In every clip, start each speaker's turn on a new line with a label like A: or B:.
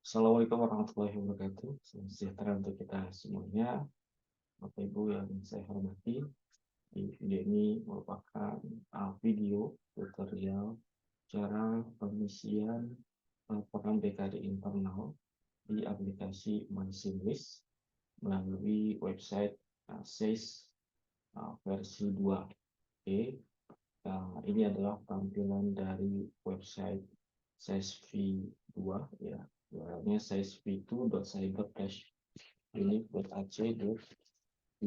A: Assalamualaikum warahmatullahi wabarakatuh. Salam sejahtera untuk kita semuanya. Bapak Ibu yang saya hormati, di video ini merupakan video tutorial cara pengisian laporan BKD internal di aplikasi MySimList melalui website SAIS versi 2. Oke. Ini adalah tampilan dari website SAIS V2 ya. URL-nya saiz2.cyber-unit.ac.id.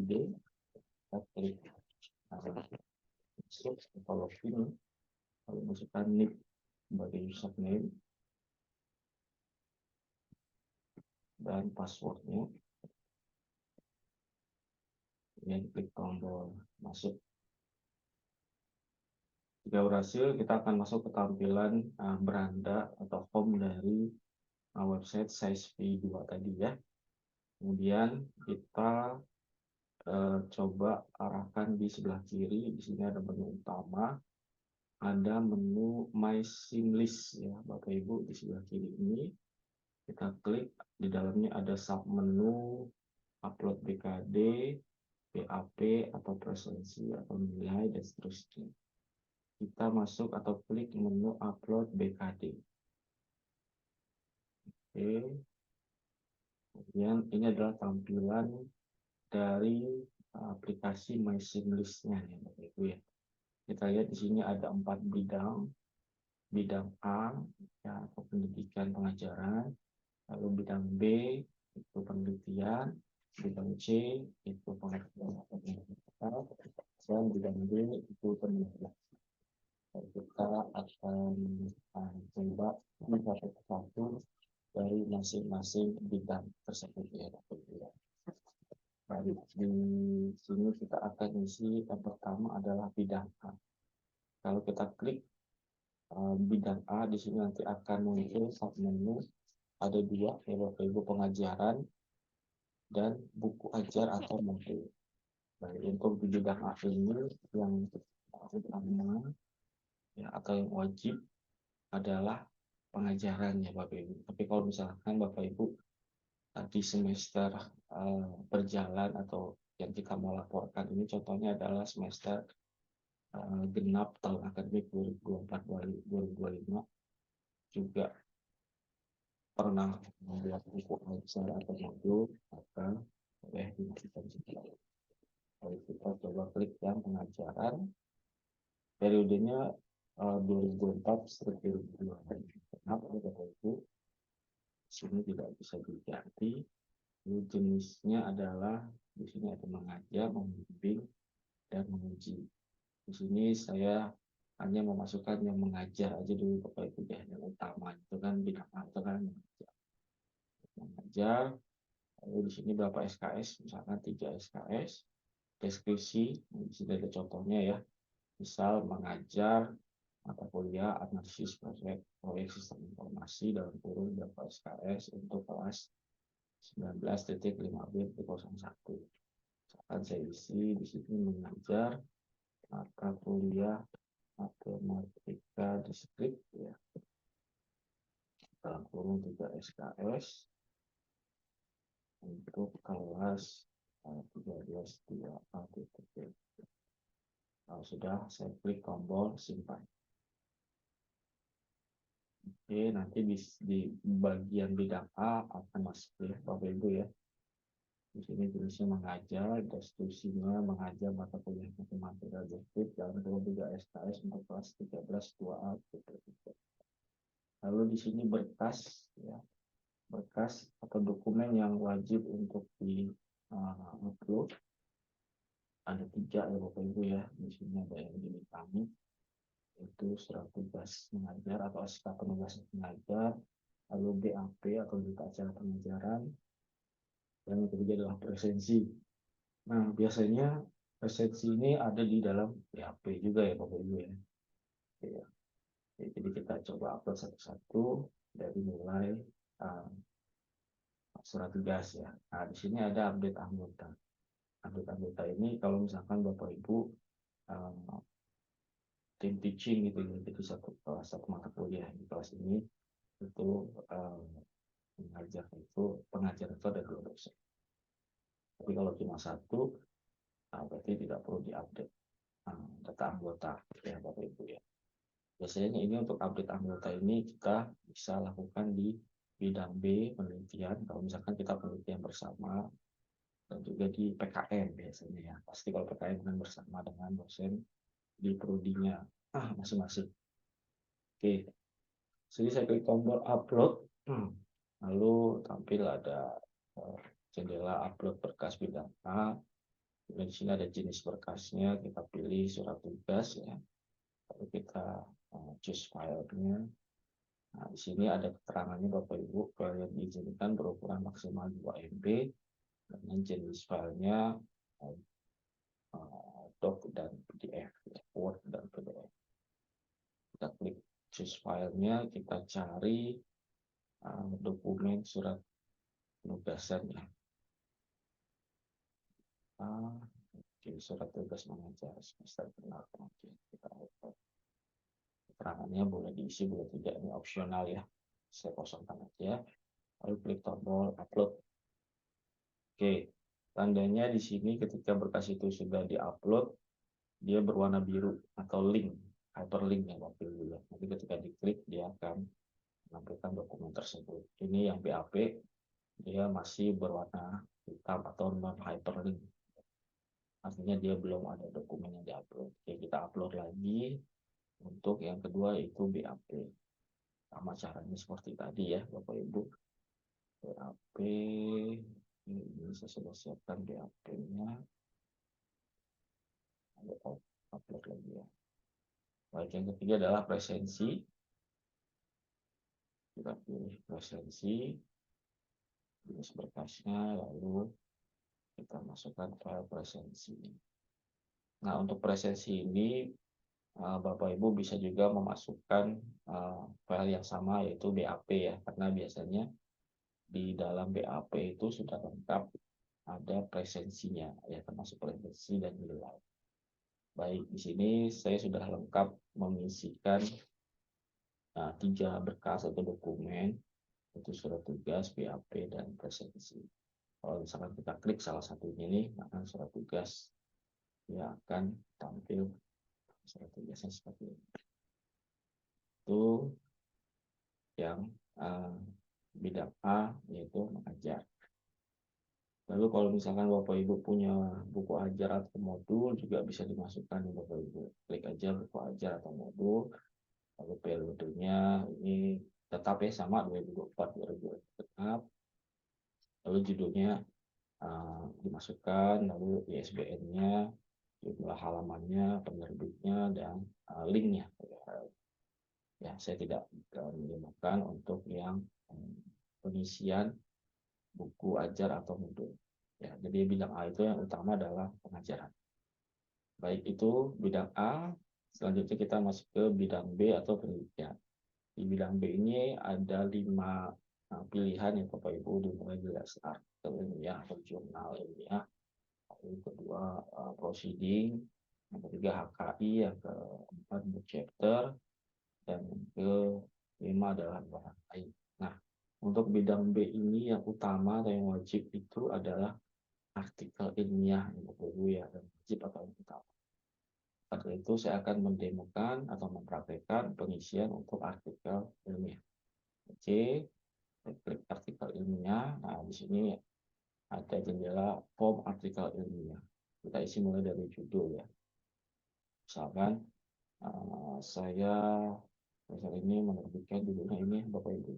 A: Kita klik masuk atau login, lalu masukkan nick sebagai username dan passwordnya. Kemudian klik tombol masuk. Jika berhasil, kita akan masuk ke tampilan beranda atau home dari website SAIS V2 tadi ya. Kemudian kita coba arahkan di sebelah kiri. Di sini ada menu utama, ada menu MySimList ya Bapak Ibu. Di sebelah kiri ini kita klik, di dalamnya ada sub menu upload BKD, PAP atau presensi atau nilai dan seterusnya. Kita masuk atau klik menu upload BKD. Oke. Kemudian ini adalah tampilan dari aplikasi MySimList-nya ya Bapak Ibu ya. Kita lihat di sini ada 4 bidang. Bidang A ya, atau pendidikan pengajaran, lalu bidang B itu penelitian, bidang C itu pengetahuan atau pendidikan, dan bidang D itu penelitian. Kita akan coba satu persatu dari masing-masing bidang tersebut ya. Baik, di sini kita akan isi yang pertama adalah bidang A. Kalau kita klik bidang A, di sini nanti akan muncul sub menu, ada 2 ya Bapak Ibu, pengajaran dan buku ajar atau modul. Baik, untuk di bidang A ini yang utama ya atau yang wajib adalah pengajaran ya Bapak Ibu. Tapi kalau misalkan Bapak Ibu di semester berjalan atau yang kita mau laporkan ini contohnya adalah semester genap tahun akademik 2024-2025, juga pernah membuat buku ajar atau modul, maka boleh dimasukkan juga. Lalu kita coba klik yang pengajaran, periodenya 2024-2025. Kenapa Bapak Ibu? Sini tidak bisa diganti. Jenisnya adalah di sini ada mengajar, membimbing, dan menguji. Di sini saya hanya memasukkan yang mengajar aja dulu Bapak Ibu ya, yang utama itu kan bidang itu kan mengajar. Lalu di sini berapa SKS, misalkan 3 SKS. Deskripsi, di sini ada contohnya ya, misal mengajar mata kuliah analisis proyek sistem informasi dalam kurun berapa SKS untuk kelas 19.5B01. Misalkan saya isi di sini mengajar mata kuliah matematika diskrit ya dalam kurun 3 SKS untuk kelas 13.2A. Kalau sudah, saya klik tombol simpan. Oke, nanti di bagian bidang A akan masuk ya Bapak Ibu ya. Di sini tulisnya mengajar, deskripsinya mengajar mata kuliah matematika diskrit dalam kurun 3 SKS untuk kelas 13.2A. Lalu di sini berkas ya, berkas atau dokumen yang wajib untuk di upload ada 3 ya Bapak Ibu ya. Di sini ada yang kami itu surat tugas mengajar atau SK penugasan mengajar, lalu BAP atau berita acara pengajaran, dan yang ketiga adalah presensi. Nah biasanya presensi ini ada di dalam BAP juga ya Bapak Ibu ya. Ya. Jadi kita coba upload satu-satu dari mulai surat tugas ya. Nah di sini ada update anggota. Update anggota ini kalau misalkan Bapak Ibu tim teaching gitu ya, jadi satu mata kuliah di kelas ini itu pengajar itu ada 2 dosen. Tapi kalau cuma 1, berarti tidak perlu diupdate data anggota ya Bapak Ibu ya. Biasanya ini untuk update anggota ini kita bisa lakukan di bidang B penelitian, kalau misalkan kita penelitian bersama, dan juga di PKN biasanya ya. Pasti kalau PKN kan bersama dengan dosen di prodinya masing-masing. Oke, jadi saya klik tombol upload, lalu tampil ada jendela upload berkas bidang A. Dan di sini ada jenis berkasnya, kita pilih surat tugas ya. Lalu kita choose filenya. Nah, di sini ada keterangannya Bapak Ibu, file yang diizinkan berukuran maksimal 2 MB dengan jenis filenya doc dan PDF, ya, Word dan PDF. Kita klik choose filenya, kita cari dokumen surat penugasan ya. Oke, surat tugas mengajar semester kenal. Kita upload. Keterangannya boleh diisi, boleh tidak, ini opsional ya. Saya kosongkan aja. Lalu klik tombol upload. Oke, tandanya di sini ketika berkas itu sudah diupload, dia berwarna biru atau link, hyperlink ya Bapak Ibu ya. Nanti ketika diklik dia akan menampilkan dokumen tersebut. Ini yang BAP, dia masih berwarna hitam atau non hyperlink. Artinya dia belum ada dokumen yang diupload. Oke, kita upload lagi. Untuk yang kedua itu BAP. Sama caranya seperti tadi ya Bapak Ibu. BAP, ini saya sudah siapkan BAP-nya. Upload lagi ya. Baik, yang ketiga adalah presensi. Kita pilih presensi, jenis berkasnya, lalu kita masukkan file presensi. Nah, untuk presensi ini Bapak Ibu bisa juga memasukkan file yang sama, yaitu BAP ya, karena biasanya di dalam BAP itu sudah lengkap ada presensinya ya, termasuk presensi dan nilai. Baik, di sini saya sudah lengkap mengisikan 3 berkas atau dokumen, itu surat tugas, BAP, dan presensi. Kalau misalkan kita klik salah satunya ini, maka surat tugas dia akan tampil surat tugasnya seperti ini. Itu yang bidang A, yaitu mengajar. Lalu kalau misalkan Bapak Ibu punya buku ajar atau modul, juga bisa dimasukkan ya Bapak Ibu. Klik aja buku ajar atau modul, lalu periodenya ini tetap ya sama 2024-2025 tetap. Lalu judulnya dimasukkan, lalu ISBN-nya, jumlah halamannya, penerbitnya, dan linknya. Ya, saya tidak menemukan untuk yang pengisian buku ajar atau modul. Ya, jadi bidang A itu yang utama adalah pengajaran. Baik, itu bidang A. Selanjutnya kita masuk ke bidang B atau penelitian. Di bidang B ini ada 5 pilihan ya Bapak Ibu, dimulai dari artikel ilmiah atau jurnal ilmiah. Yang kedua proceeding, yang ketiga HKI, yang keempat book chapter, dan yang kelima adalah bahan lain. Nah, untuk bidang B ini yang utama atau yang wajib itu adalah artikel ilmiah yang Bapak-Ibu ya, dan wajib atau yang utama. Pada itu saya akan mendemokan atau mempraktekkan pengisian untuk artikel ilmiah. Oke, klik artikel ilmiah. Nah, di sini ada jendela form artikel ilmiah. Kita isi mulai dari judul ya. Misalkan saya ini menerbitkan judulnya ini Bapak Ibu.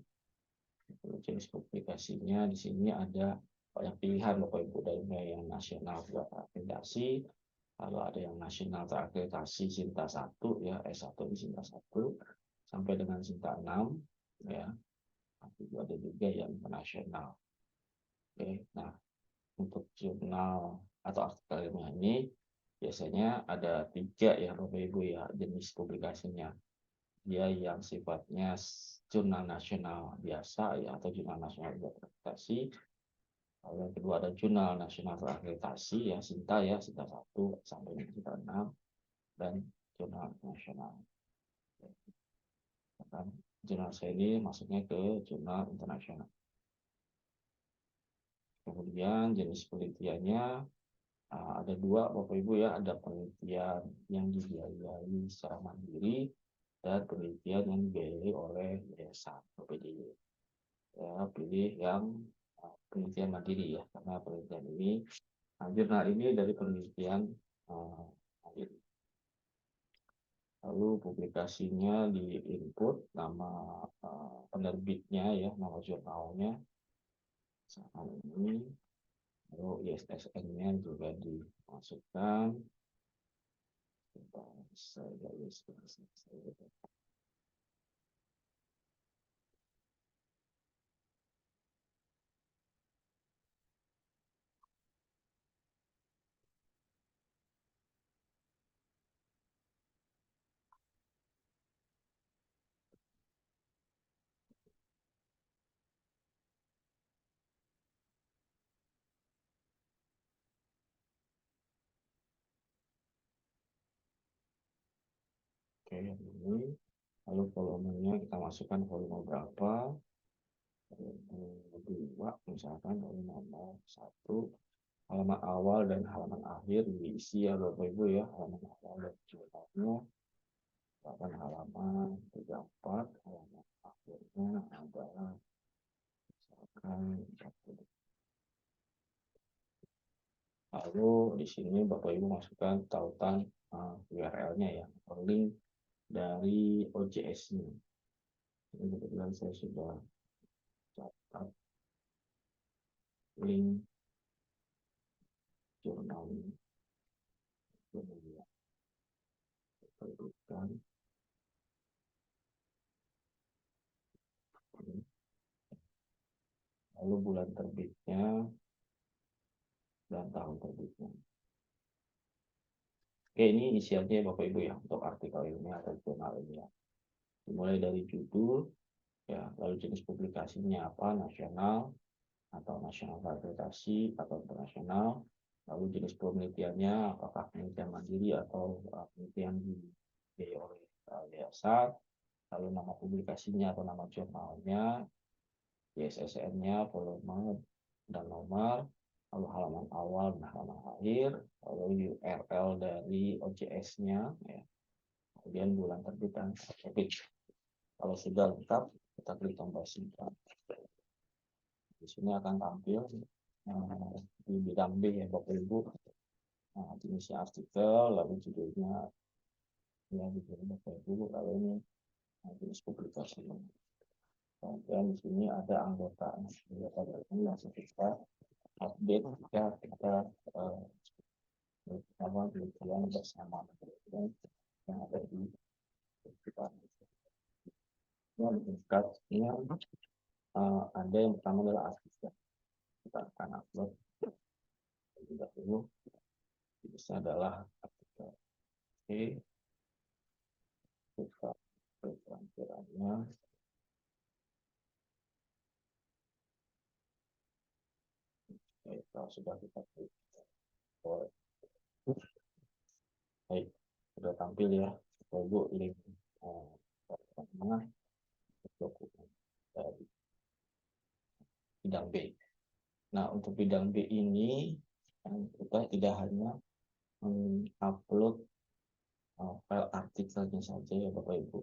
A: Jenis publikasinya di sini ada banyak pilihan Bapak Ibu, dari yang nasional terakreditasi, lalu ada yang nasional terakreditasi Sinta 1 ya, S1 di Sinta 1 sampai dengan Sinta 6 ya. Itu ada juga yang internasional. Oke, nah untuk jurnal atau artikel ilmiah ini biasanya ada 3 ya Bapak Ibu ya jenis publikasinya. Dia yang sifatnya jurnal nasional biasa ya, atau jurnal nasional berakreditasi. Lalu yang kedua ada jurnal nasional terakreditasi ya, Sinta 1 sampai Sinta 6, dan jurnal nasional. Dan jurnal saya ini masuknya ke jurnal internasional. Kemudian jenis penelitiannya ada dua Bapak Ibu ya, ada penelitian yang dibiayai secara mandiri dan penelitian yang dibiayai oleh yayasan PPDY. Ya, pilih yang penelitian mandiri ya, karena penelitian ini, jurnal ini dari penelitian mandiri. Lalu publikasinya di input nama penerbitnya ya, nama jurnalnya misalkan ini, lalu ISSN-nya juga dimasukkan. Oke, ini. Lalu volumenya kita masukkan volume berapa. Dua, misalkan volume nomor 1. Halaman awal dan halaman akhir diisi ya Bapak Ibu ya. Halaman awal dan jurnalnya. Misalkan halaman 34, halaman akhirnya adalah misalkan 40. Lalu di sini Bapak Ibu masukkan tautan URL-nya ya, link dari OJS-nya. Ini kebetulan saya sudah catat link jurnal ini. Kemudian kita lalu bulan terbitnya dan tahun terbitnya. Oke, ini isiannya Bapak Ibu ya untuk artikel ini atau jurnal ini ya. Dimulai dari judul ya, lalu jenis publikasinya apa, nasional atau nasional akreditasi atau internasional, lalu jenis penelitiannya apakah penelitian mandiri atau penelitian dibiayai oleh yayasan, lalu nama publikasinya atau nama jurnalnya, ISSN-nya, volume dan nomor, lalu halaman awal dan halaman akhir, lalu URL dari OJS-nya, ya. Kemudian bulan terbit dan terbit. Kalau sudah lengkap, kita klik tombol simpan. Di sini akan tampil di bidang B ya Bapak Ibu. Jenisnya artikel, lalu judulnya ya judulnya Bapak Ibu, lalu ini jenis publikasi. Kemudian di sini ada anggota dari yang kita update jika kita penelitian bersama yang ada di kita. Ini ada yang pertama adalah artikel. Kita akan upload terlebih dahulu. Ini adalah artikel. Oke, kita tampilannya. Kalau sudah kita klik, baik, sudah tampil ya, Ibu link pertama dokumen dari bidang B. Nah, untuk bidang B ini kita tidak hanya mengupload file artikelnya saja ya Bapak Ibu,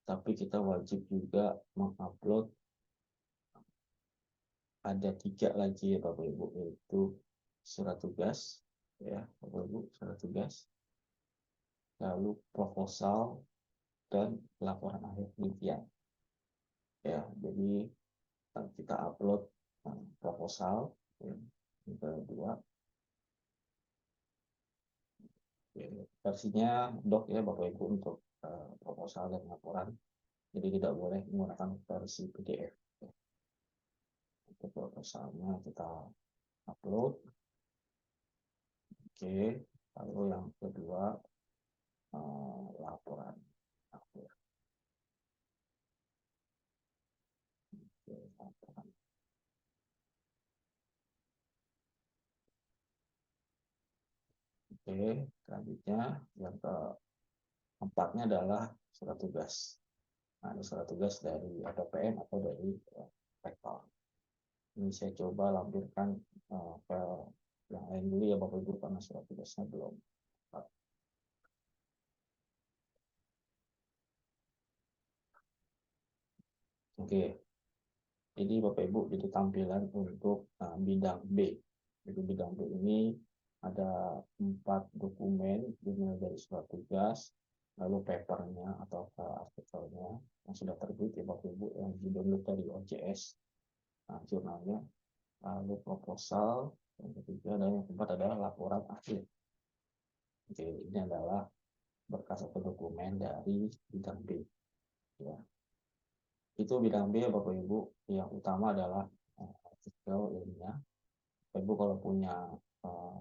A: tapi kita wajib juga mengupload ada 3 lagi ya Bapak Ibu, yaitu surat tugas ya Bapak Ibu, surat tugas, lalu proposal dan laporan akhir penelitian ya. Jadi kita upload proposal ya, yang kedua ya, versinya doc ya Bapak Ibu untuk proposal dan laporan, jadi tidak boleh menggunakan versi PDF ya. Untuk proposalnya kita upload. Oke, lalu yang kedua laporan akhir. Oke, laporan. Oke, selanjutnya yang keempatnya adalah surat tugas. Nah, ini surat tugas dari APPN atau dari rektor. Ini saya coba lampirkan ke yang lain dulu ya Bapak Ibu karena surat tugasnya belum. Oke, jadi Bapak Ibu itu tampilan untuk bidang B. Jadi bidang B ini ada 4 dokumen dimulai dari surat tugas, lalu papernya atau artikelnya yang sudah terbit ya Bapak Ibu yang di-download dari OJS, jurnalnya, lalu proposal, yang ketiga dan yang keempat adalah laporan akhir. Oke, ini adalah berkas atau dokumen dari bidang B. Ya. Itu bidang B ya Bapak Ibu. Yang utama adalah artikel ilmiah. Bapak Ibu kalau punya uh,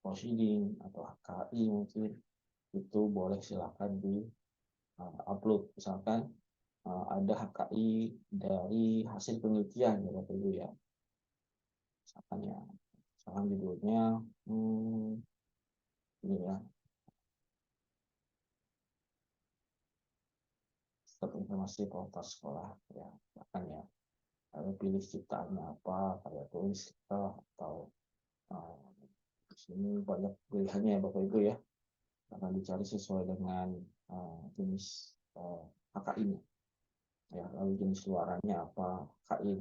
A: proceeding atau HKI mungkin itu boleh silakan di upload. Misalkan ada HKI dari hasil penelitian ya Bapak Ibu ya. Misalkan ya, misalkan judulnya ini ya, setiap informasi kualitas sekolah ya, misalkan ya. Lalu pilih ciptaannya apa, karya tulis kita atau uh, di sini banyak pilihannya ya Bapak Ibu ya. Akan dicari sesuai dengan jenis HKI-nya. Ya, lalu jenis luarannya apa, HKI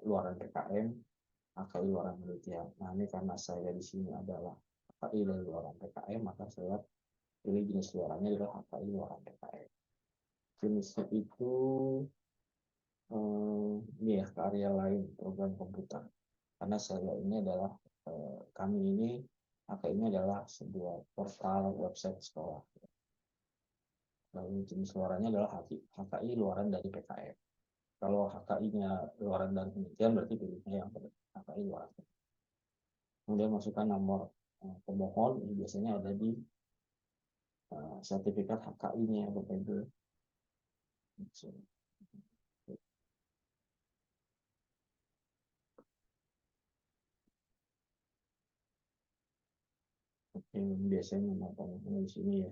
A: luaran PKM, HKI luaran penelitian. Nah, ini karena saya di sini adalah HKI dari luaran PKM, maka saya pilih jenis luarannya adalah HKI luaran PKM. Jenisnya itu ini ya, karya lain program komputer. Karena saya ini adalah kami ini HKI ini adalah sebuah portal website sekolah. Lalu jenis luarannya adalah HKI luaran dari PKM. Kalau HKI-nya luaran dari penelitian berarti pilihnya yang HKI luaran. Kemudian masukkan nomor pemohon, ini biasanya ada di sertifikat HKI-nya Bapak Ibu. Yang biasanya nomor pemohon di sini ya.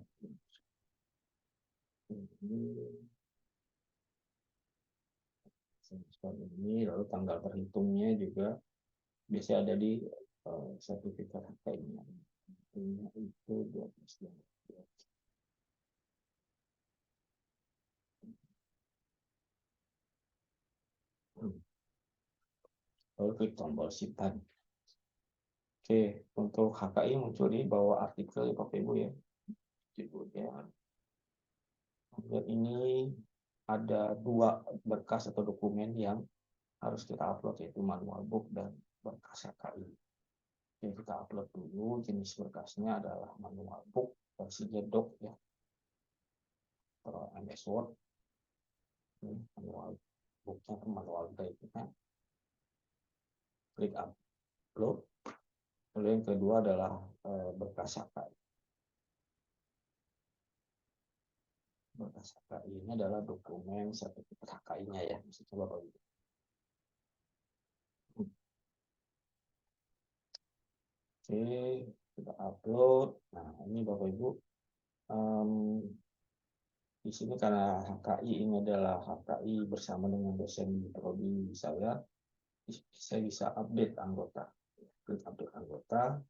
A: Ini lalu tanggal terhitungnya juga biasanya ada di sertifikat HKI-nya. Itu 12 Januari. Lalu klik tombol simpan. Oke, untuk HKI muncul di bawah artikel ya Bapak Ibu ya. Judulnya. Kemudian ini ada 2 berkas atau dokumen yang harus kita upload, yaitu manual book dan berkas HKI. Jadi kita upload dulu. Jenis berkasnya adalah manual book versinya doc ya, atau MS Word. Manual booknya atau manual guide-nya. Klik upload. Lalu yang kedua adalah berkas HKI. Berkas HKI ini adalah dokumen sertifikat HKI-nya ya. Bisa coba Bapak Ibu. Oke, kita upload. Nah, ini Bapak Ibu. Di sini karena HKI ini adalah HKI bersama dengan dosen di prodi saya bisa update anggota. Klik update anggota.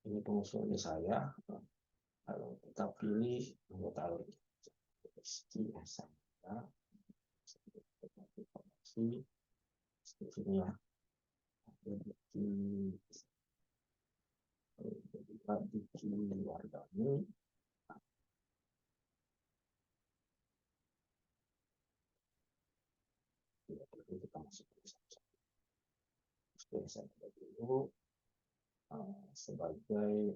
A: Ini pengusulnya saya. Lalu kita pilih anggota lagi. Saya informasi sini ya. Di warga ini kita masuk saya dulu sebagai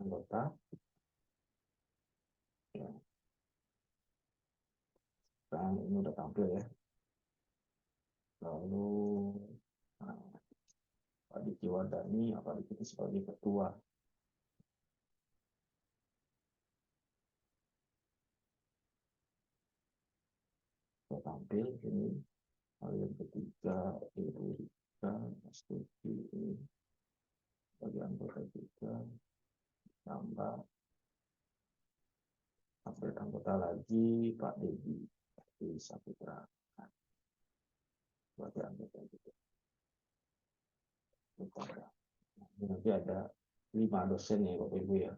A: anggota ya. Dan ini udah tampil ya. Lalu Pak Diki Wardani, Pak Diki sebagai ketua. Saya tampil ini. Lalu yang ketiga Ibu Rika Astuti ini sebagai anggota juga, tambah update anggota lagi Pak Dedi Saputra sebagai anggota juga. Nanti ada 5 dosen ya Bapak Ibu ya.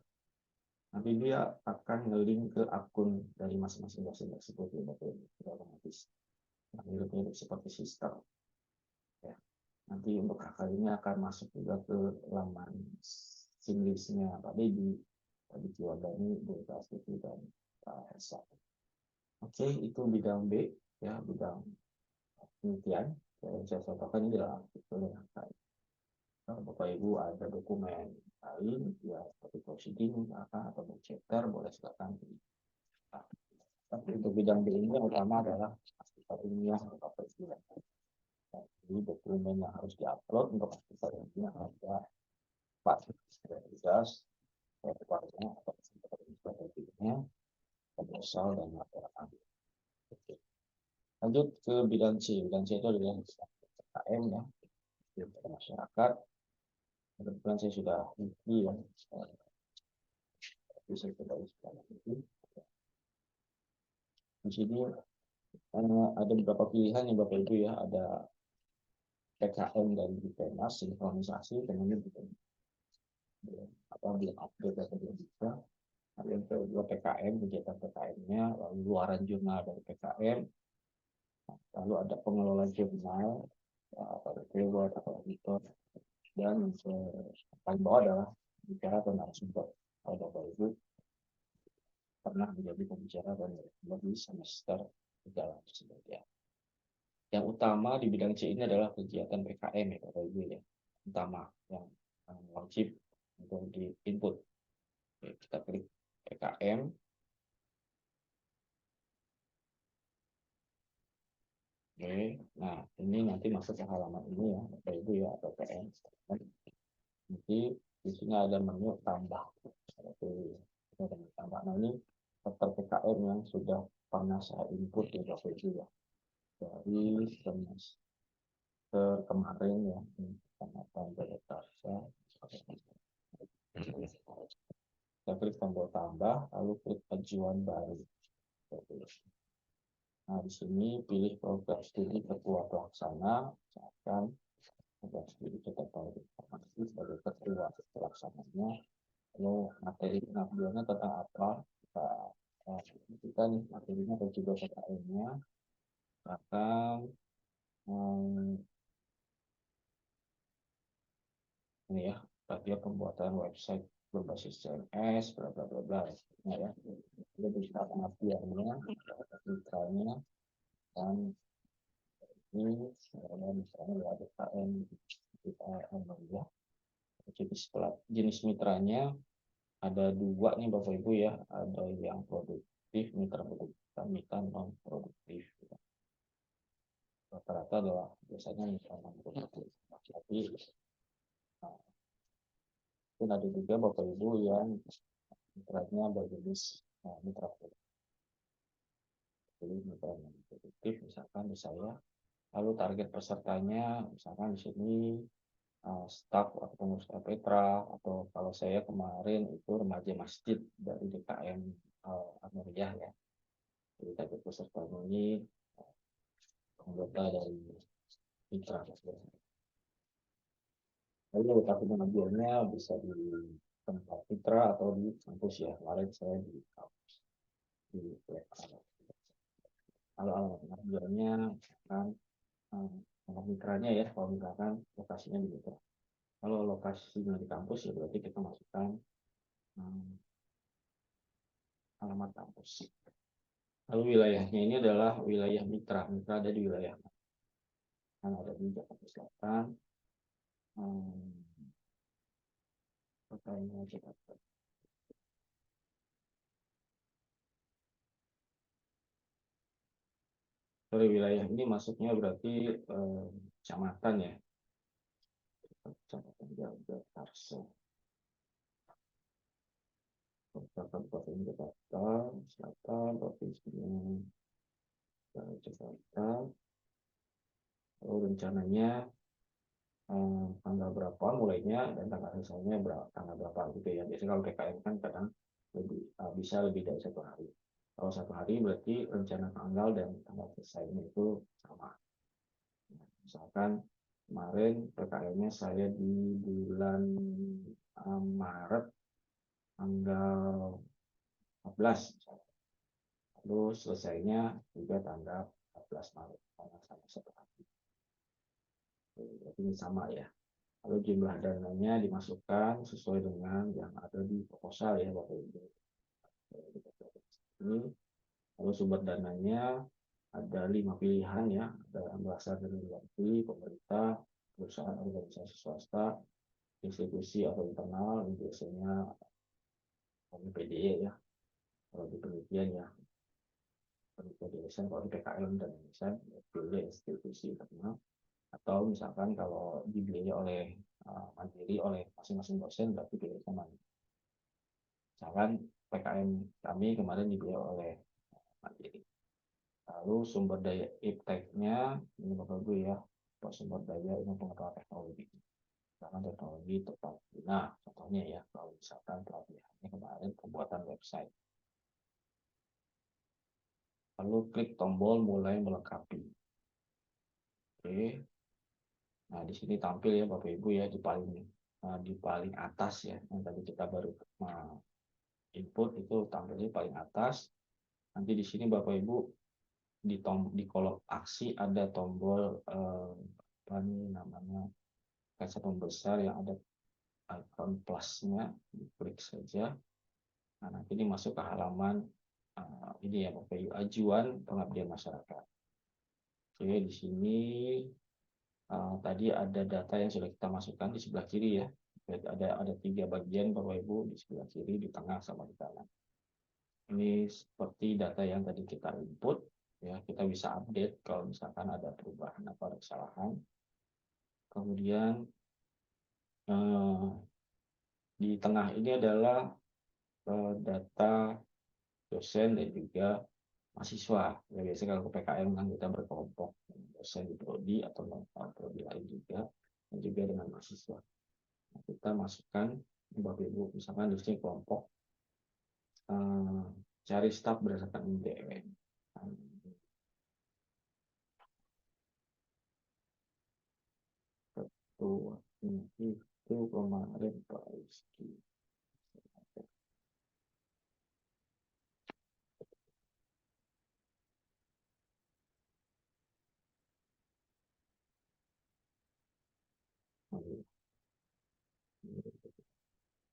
A: Nanti dia akan nge-link ke akun dari masing-masing dosen tersebut ya Bapak Ibu. Otomatis. Nah, mirip-mirip seperti sistem. Ya. Nanti untuk kakak ini akan masuk juga ke laman simlistnya Pak Dedi, Pak Diki Wardani, Bu Prastuti, dan Pak Esa. Oke, itu bidang B, ya bidang penelitian. Yang saya contohkan ini adalah artikel. Kalau Bapak Ibu ada dokumen lain, ya seperti proceeding atau chapter, boleh silakan. Nah, tapi untuk bidang B ini yang utama adalah artikel ilmiah Bapak Ibu. Jadi dokumen yang harus diupload untuk artikel ilmiah ada 4 tugas, warna atau sebagainya, proposal dan laporan. Lanjut ke bidang C. Bidang C itu adalah KM ya, masyarakat. Kebetulan saya sudah ini ya, bisa kita ini. Di sini ada beberapa pilihan ya Bapak Ibu ya, ada PKM dan BPNAS, sinkronisasi, kemudian apa belum update atau belum bisa. Yang kedua PKM, kegiatan PKM-nya, lalu luaran jurnal dari PKM, lalu ada pengelola jurnal, atau reviewer atau editor, dan paling bawah adalah bicara tentang sumber. Kalau Bapak Ibu pernah menjadi pembicara dan di semester dalam tersebut ya. Yang utama di bidang C ini adalah kegiatan PKM ya Bapak Ibu ya. Utama yang wajib untuk di input. Oke, kita klik PKM. Oke, nah ini nanti masuk ke halaman ini ya Bapak Ibu ya, PKM. Nanti di sini ada menu tambah. Tambah. Nah ini daftar PKM yang sudah pernah saya input ya Bapak Ibu ya. Dari semester kemarin ya, kecamatan Baletarsa. Kita klik tombol tambah, lalu klik ajuan baru. Nah, di sini pilih program studi ketua pelaksana, misalkan program studi kita tahu informasi sebagai ketua pelaksananya. Lalu materi pengabdiannya tentang apa? Kita nih materinya atau juga PKM-nya akan ini ya, tadi pembuatan website berbasis CMS, bla bla bla bla, ya. Jadi bisa pengabdiannya, mitranya, dan ini misalnya ada KM kita ya. Jadi setelah jenis mitranya ada 2 nih Bapak Ibu ya, ada yang produktif, mitra produktif, mitra non produktif. Rata-rata adalah biasanya mitra non produktif. Tapi mungkin ada juga Bapak Ibu yang mitranya berjenis mitra produktif. Jadi mitra non produktif misalkan di saya, lalu target pesertanya misalkan di sini staf atau pengurus Petra, atau kalau saya kemarin itu remaja masjid dari DKM Amuriah ya. Jadi target peserta ini anggota dari mitra. Lalu tapi pengajuannya bisa di tempat mitra atau di kampus ya. Kemarin saya di kampus di kalau alamat pengajuannya kan alamat mitranya ya, kalau misalkan lokasinya di mitra. Kalau lokasinya di kampus ya berarti kita masukkan alamat kampus. Lalu wilayahnya ini adalah wilayah mitra. Mitra ada di wilayah kan ada di Jakarta Selatan, kotanya Jakarta. Dari wilayah ini masuknya berarti kecamatan ya. Kecamatan Jakarta. Kabupaten Jakarta Selatan, provinsinya Jakarta. Lalu rencananya tanggal berapa mulainya dan tanggal selesainya tanggal berapa gitu ya. Biasanya kalau PKM kan kadang bisa lebih dari 1 hari. Kalau 1 hari berarti rencana tanggal dan tanggal selesainya itu sama. Misalkan kemarin PKL-nya saya di bulan Maret tanggal 14, lalu selesainya juga tanggal 14 Maret, sama setelah ini sama ya. Lalu jumlah dananya dimasukkan sesuai dengan yang ada di proposal ya Bapak Ibu. Ini lalu sumber dananya ada 5 pilihan ya, ada yang berasal dari luar negeri, pemerintah, perusahaan, organisasi swasta, institusi atau internal, biasanya PDE ya, kalau di penelitian ya, penelitian kalau di PKL dan Indonesia, pilih institusi internal, atau misalkan kalau dibiayai oleh mandiri oleh masing-masing dosen, berarti pilihnya mandiri. Misalkan PKM kami kemarin dibiayai oleh mandiri. Lalu sumber daya ipteknya ini Bapak Ibu ya, sumber daya ini pengetahuan teknologi. Karena teknologi tepat guna, contohnya ya, kalau misalkan pelatihannya kemarin pembuatan website. Lalu klik tombol mulai melengkapi. Oke. Nah, di sini tampil ya Bapak Ibu ya di paling atas ya, yang tadi kita baru input itu tampilnya paling atas. Nanti di sini Bapak Ibu di kolom aksi ada tombol apa nih namanya, kaca pembesar yang ada icon plusnya, klik saja. Nah, nanti ini masuk ke halaman ini ya Bapak Ibu, ajuan pengabdian masyarakat. Oke, di sini tadi ada data yang sudah kita masukkan di sebelah kiri ya. Ada 3 bagian Bapak Ibu, di sebelah kiri, di tengah, sama di kanan. Ini seperti data yang tadi kita input ya, kita bisa update kalau misalkan ada perubahan atau ada kesalahan. Kemudian di tengah ini adalah data dosen dan juga mahasiswa. Ya, biasanya kalau ke PKM kan kita berkelompok, dosen di prodi atau non prodi lain juga, dan juga dengan mahasiswa. Nah, kita masukkan Bapak Ibu, misalkan di sini kelompok cari staf berdasarkan IDN. Ketua itu kemarin Pak Rizky.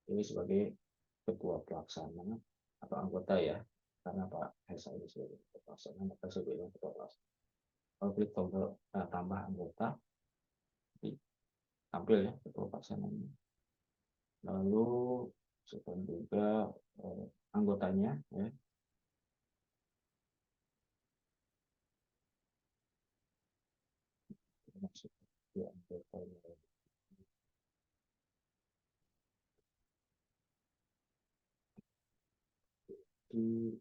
A: Ini sebagai ketua pelaksana atau anggota ya, karena Pak Hesa ini sebagai ketua pelaksana, maka sebagai ketua pelaksana. Kalau klik tombol tambah anggota, tampil ya ketua pelaksana ini. Lalu setelah juga anggotanya ya. Masuk ke anggotanya. Di,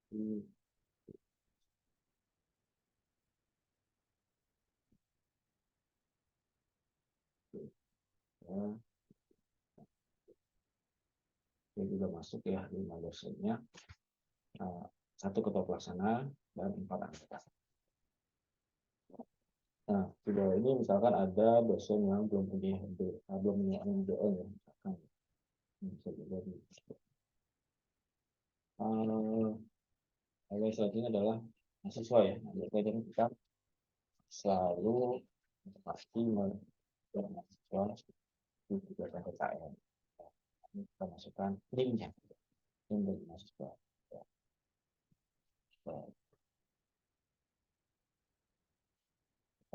A: di ya, dia juga masuk ya 5 dosennya, satu ketua pelaksana dan 4 anggota. Nah, di bawah ini misalkan ada dosen yang belum punya MBN ya, misalkan bisa juga di lalu selanjutnya adalah mahasiswa ya. Nah, jadi kita selalu pasti mahasiswa di kegiatan PKN. Ini kita masukkan linknya, link dari mahasiswa. Ya.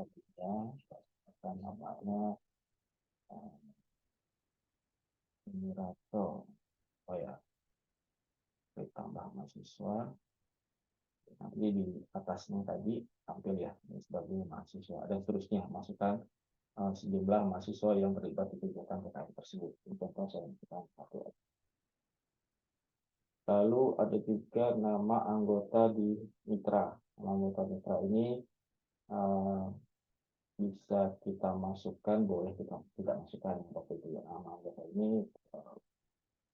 A: Kita namanya Mirato. Oh ya, tambah mahasiswa. Nanti di atasnya tadi tampil ya sebagai mahasiswa dan seterusnya, masukkan sejumlah mahasiswa yang terlibat di kegiatan PKN tersebut. Contoh saya masukkan satu. Lalu ada juga nama anggota di mitra. Nama anggota mitra ini uh, bisa kita masukkan, boleh kita tidak masukkan. Waktu itu nama anggota ini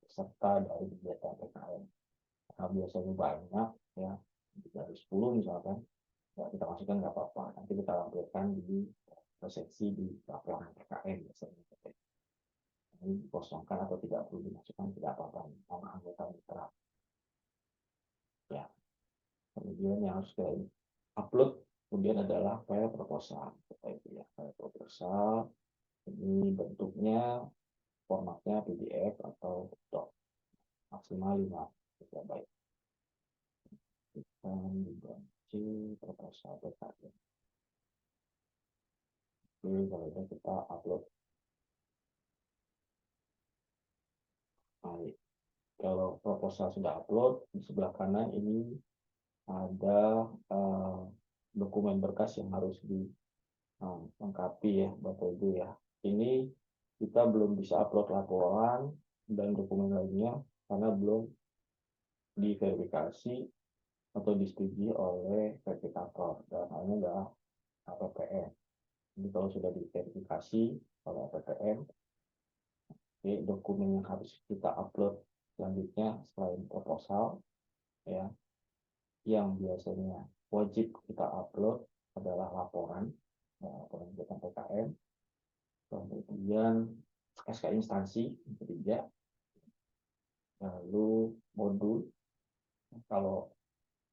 A: peserta dari kegiatan PKN. Nah, biasanya banyak ya, dari 10 misalkan. kita masukkan nggak apa-apa, nanti kita lampirkan di seksi di laporan PKM biasanya. Ini dikosongkan atau tidak perlu dimasukkan tidak apa-apa nama anggota mitra ya. Kemudian yang harus kita upload kemudian adalah file proposal seperti itu ya. File proposal ini bentuknya formatnya PDF atau doc maksimal 5 GB. Dan dibantu proposal PKM. Oke, kalau itu kita upload. Baik. Kalau proposal sudah upload, di sebelah kanan ini ada dokumen berkas yang harus dilengkapi ya Bapak Ibu ya. Ini kita belum bisa upload laporan dan dokumen lainnya karena belum diverifikasi atau disetujui oleh verifikator dan hanya adalah APPN. Jadi kalau sudah diverifikasi oleh APPN, dokumen yang harus kita upload selanjutnya selain proposal ya, yang biasanya wajib kita upload adalah laporan kegiatan PKM, kemudian SK instansi ketiga, lalu modul. Kalau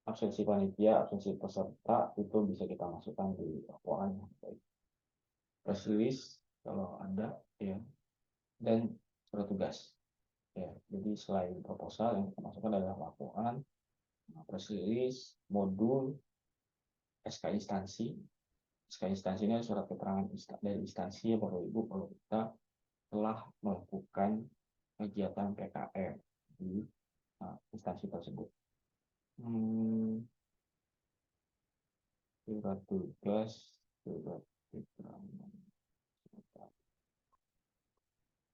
A: absensi panitia, absensi peserta itu bisa kita masukkan di laporan, press release kalau ada ya, dan surat tugas ya. Jadi selain proposal yang kita masukkan adalah laporan, press release, modul, SK instansi. SK instansi ini surat keterangan dari instansi ya Bapak Ibu kalau kita telah melakukan kegiatan PKM di instansi tersebut. Surat tugas, surat keterangan,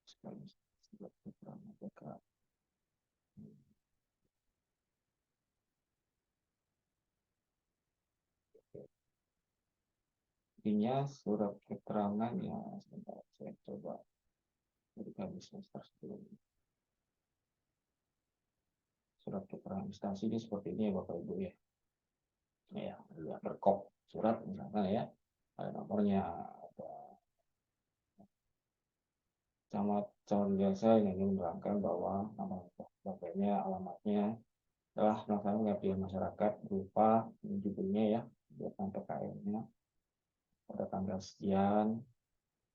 A: surat keterangan PKM. Intinya surat keterangan ya, sebentar saya coba berikan di semester sebelumnya. Surat keterangan instansi ini seperti ini ya Bapak Ibu ya. Ya, berkop surat misalkan ya, ada nomornya, ada camat calon biasa yang ingin menerangkan bahwa nama bapaknya, alamatnya telah melaksanakan pengabdian masyarakat berupa judulnya ya, kegiatan PKM-nya pada tanggal sekian,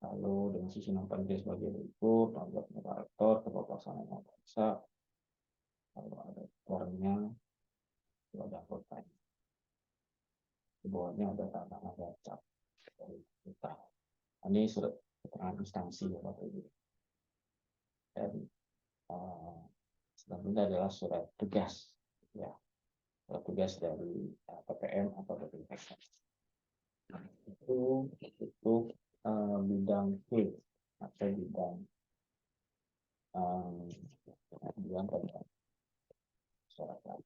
A: lalu dengan sisi nampak dia sebagai berikut, tanggal penyebar rektor, ketua pelaksana yang bisa, lalu ada rektornya, lalu ada anggotanya. Di bawahnya ada tantangan dan cap dari kita. Ini surat keterangan instansi ya Bapak Ibu. Dan selanjutnya adalah surat tugas ya, surat tugas dari PPM atau dari PPM. Itu bidang Q atau bidang bilang pada masyarakat.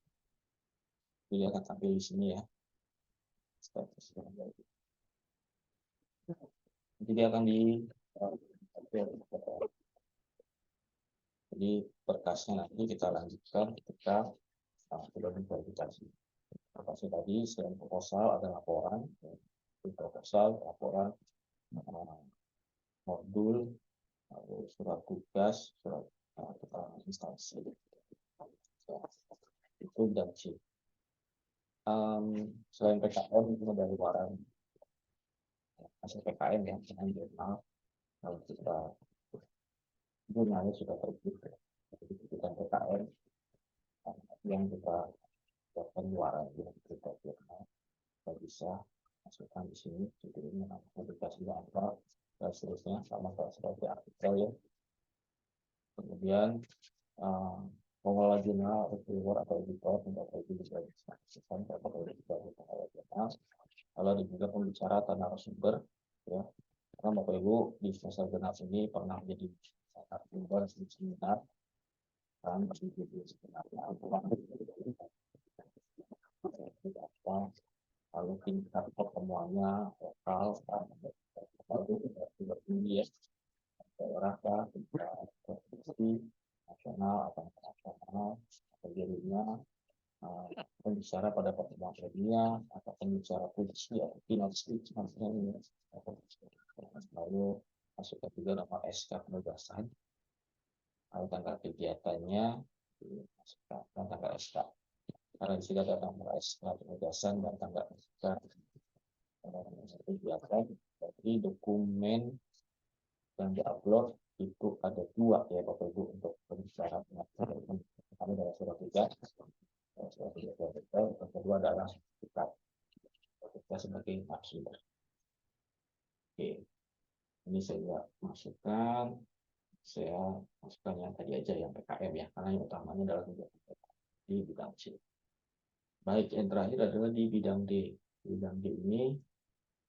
A: Jadi akan tampil di sini ya. Jadi akan jadi berkasnya nanti kita lanjutkan ketika sudah diverifikasi. Berkasnya tadi selain proposal ada laporan, proposal, laporan, modul, lalu surat tugas, surat keterangan instansi. Itu dan C. Selain PKM itu dari waran hasil PKM yang dengan jurnal, kalau kita jurnalnya sudah terbit jadi kita PKM yang kita buatkan waran yang kita jurnal, kita bisa masukkan di sini judulnya publikasinya apa dan seterusnya, sama seperti artikel ya. Kemudian pengelola jurnal, reviewer atau editor tidak itu bisa disaksikan atau editor pengelola jurnal. Lalu ada juga pembicara atau narasumber ya, karena Bapak Ibu di semester genap ini pernah jadi narasumber seminar kan, jadi sebenarnya lalu tingkat pertemuannya lokal kan, lalu juga tinggi ya, daerah kan, provinsi, nasional atau internasional, atau jadinya pembicara pada pertemuan ilmiah atau pembicara puisi atau keynote speech maksudnya, lalu masukkan juga nama SK penugasan, lalu tanggal kegiatannya masukkan tanggal SK, karena di sini ada nama SK penugasan dan tanggal SK kegiatan. Jadi dokumen yang diupload itu ada dua ya Bapak Ibu untuk pembicara kami adalah surat tugas, yang kedua adalah kita sebagai narasumber. Oke, ini saya masukkan yang tadi aja yang PKM ya, karena yang utamanya adalah di bidang C. Baik, yang terakhir adalah di bidang D. Bidang D ini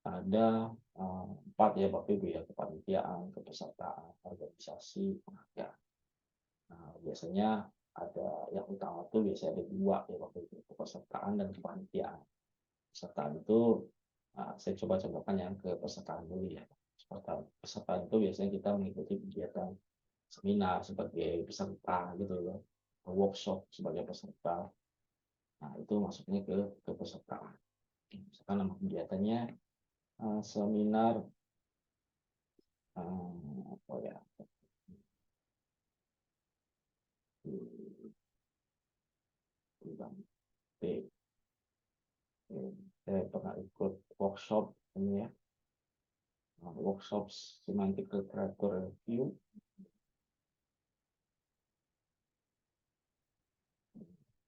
A: ada 4 ya Bapak Ibu ya, kepanitiaan, kepesertaan, organisasi, ya. Nah, biasanya ada yang utama tuh biasanya ada 2 ya Bapak Ibu, kepesertaan dan kepanitiaan. Pesertaan itu saya coba-cobakan yang ke pesertaan dulu ya. Pesertaan itu biasanya kita mengikuti kegiatan seminar sebagai peserta gitu ya, workshop sebagai peserta. Nah, itu masuknya ke pesertaan. Misalkan nama kegiatannya seminar apa ya? Saya pernah ikut workshop ini ya, workshop semantic literature review,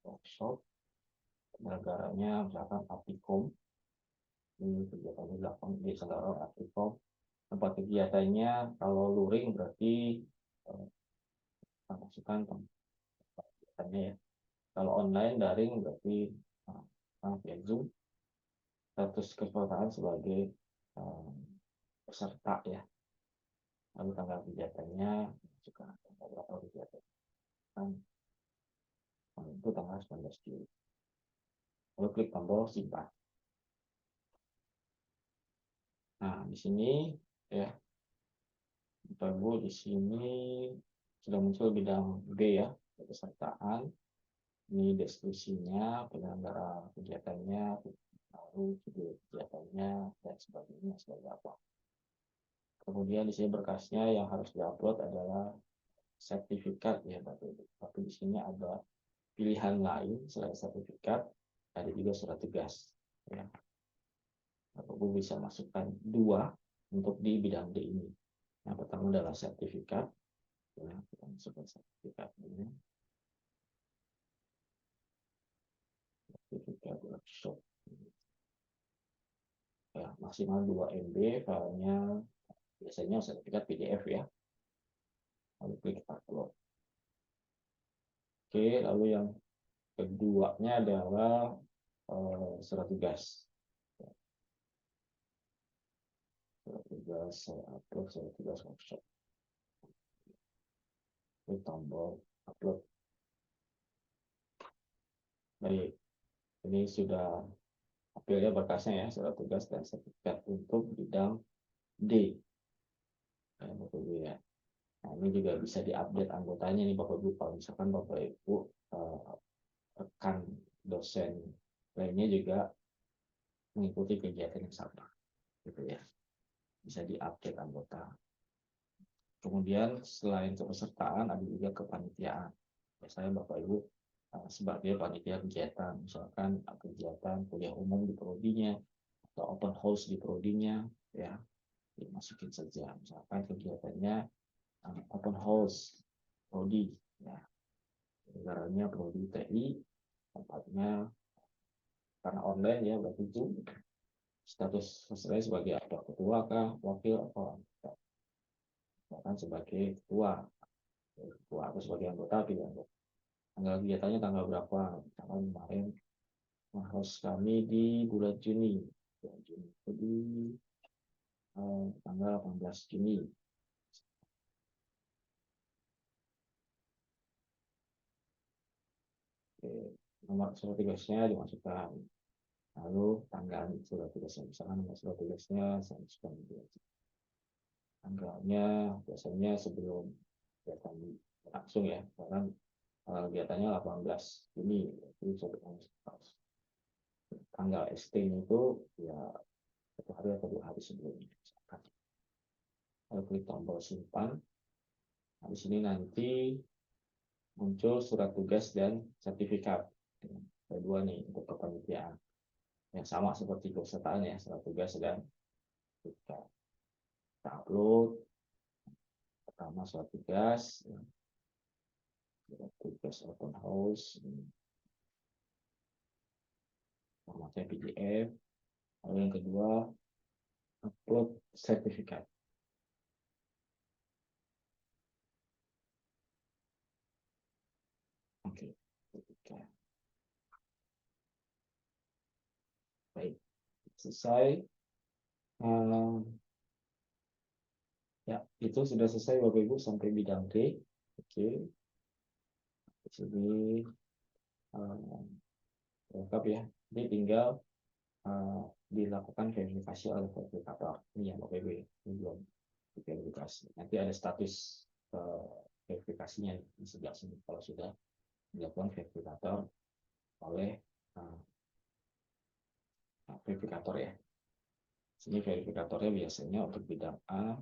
A: workshop negaranya misalkan Apicom, ini kegiatannya 8 di seluruh Apicom. Tempat kegiatannya kalau luring berarti masukkan kegiatannya ya. Kalau online daring berarti via Zoom. Status kepesertaan sebagai peserta ya. Lalu tanggal kegiatannya juga berapa kegiatan. Itu tanggal 19 Juli. Lalu klik tombol simpan. Nah, di sini ya, Bapak Ibu, di sini sudah muncul bidang B ya, kepesertaan. Ini deskripsinya, penyelenggara kegiatannya, lalu kegiatannya dan sebagainya sebagai apa. Kemudian di sini berkasnya yang harus diupload adalah sertifikat ya Bapak Ibu. Tapi di sini ada pilihan lain selain sertifikat, ada juga surat tugas. Ya. Bapak Ibu bisa masukkan 2 untuk di bidang D ini. Yang pertama adalah sertifikat. Ya, kita masukkan sertifikat ini. Sertifikat workshop. Ya, maksimal 2 MB filenya, biasanya sertifikat PDF ya. Lalu klik upload. Oke, lalu yang keduanya adalah surat tugas. Surat tugas saya upload, surat tugas workshop. Klik tombol upload. Baik, ini sudah ya berkasnya ya, surat tugas dan sertifikat untuk bidang D. Bapak Ibu ya. Nah, ini juga bisa diupdate anggotanya nih Bapak Ibu. Kalau misalkan Bapak Ibu rekan dosen lainnya juga mengikuti kegiatan yang sama, gitu ya. Bisa diupdate anggota. Kemudian selain kepesertaan ada juga kepanitiaan. Biasanya Bapak Ibu sebagai panitia kegiatan, misalkan kegiatan kuliah umum di prodinya atau open house di prodinya, ya dimasukin saja. Misalkan kegiatannya open house prodi, ya negaranya prodi TI, tempatnya karena online ya berarti itu status saya sebagai apa, ketua kah, wakil atau bahkan sebagai ketua atau sebagai anggota tidak. Tanggal kegiatannya tanggal berapa? Tanggal kemarin host kami di bulan Juni. Jadi tanggal 18 Juni. Oke, nomor surat tugasnya dimasukkan. Lalu tanggal surat tugasnya, misalkan nomor surat tugasnya saya masukkan tanggalnya biasanya sebelum kegiatan langsung ya, karena kegiatannya 18 Juni, itu tanggal ST itu ya 1 hari atau 2 hari sebelumnya. Lalu klik tombol simpan. Nah, di sini nanti muncul surat tugas dan sertifikat. Ada 2 nih untuk kepanitiaan. Yang sama seperti kepesertaan ya, surat tugas dan sertifikat. Kita upload. Pertama surat tugas open house, formatnya PDF. Lalu yang kedua upload sertifikat. Oke, sertifikat. Baik, selesai. Ya, itu sudah selesai Bapak Ibu sampai bidang D. Oke, di sini lengkap ya. Ini tinggal dilakukan verifikasi oleh verifikator. Ini yang Bapak Ibu ya. Ini belum diverifikasi. Nanti ada status verifikasinya di sebelah sini kalau sudah dilakukan verifikator oleh verifikator ya. Sini verifikatornya biasanya untuk bidang A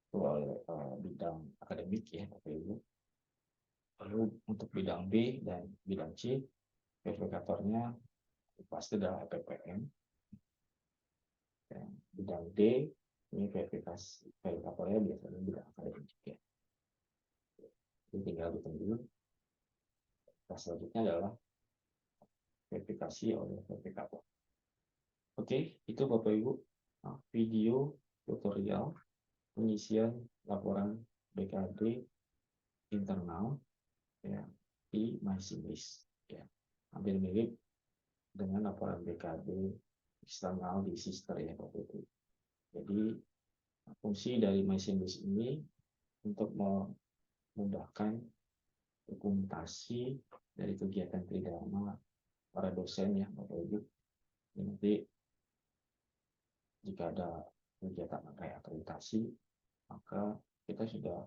A: itu oleh bidang akademik ya Bapak Ibu. Lalu untuk bidang B dan bidang C verifikatornya pasti adalah PPM. Dan bidang D ini verifikatornya biasanya bidang akademik ya. Jadi tinggal ditunggu. Nah, selanjutnya adalah verifikasi oleh verifikator. Oke, itu Bapak Ibu video tutorial pengisian laporan BKD internal ya di MySimList ya. Hampir mirip dengan laporan BKD eksternal di Sister ya Bapak Ibu. Jadi fungsi dari MySimList ini untuk memudahkan dokumentasi dari kegiatan tridharma para dosen ya Bapak Ibu. Nanti jika ada kegiatan kayak akreditasi, maka kita sudah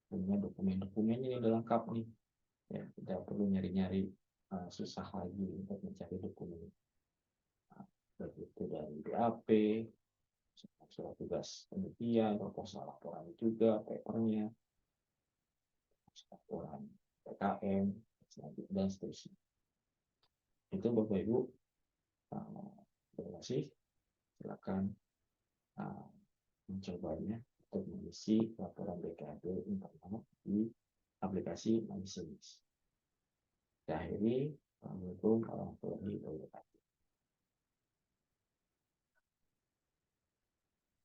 A: punya dokumen-dokumen ini udah lengkap nih. Ya, tidak perlu nyari-nyari susah lagi untuk mencari dokumen. Baik itu dari BAP, surat tugas penelitian, proposal laporan juga, papernya, laporan PKM, dan seterusnya. Itu Bapak Ibu, terima kasih. Silakan mencobanya untuk mengisi laporan BKD internal di aplikasi MySimList. Akhiri, Assalamualaikum warahmatullahi wabarakatuh.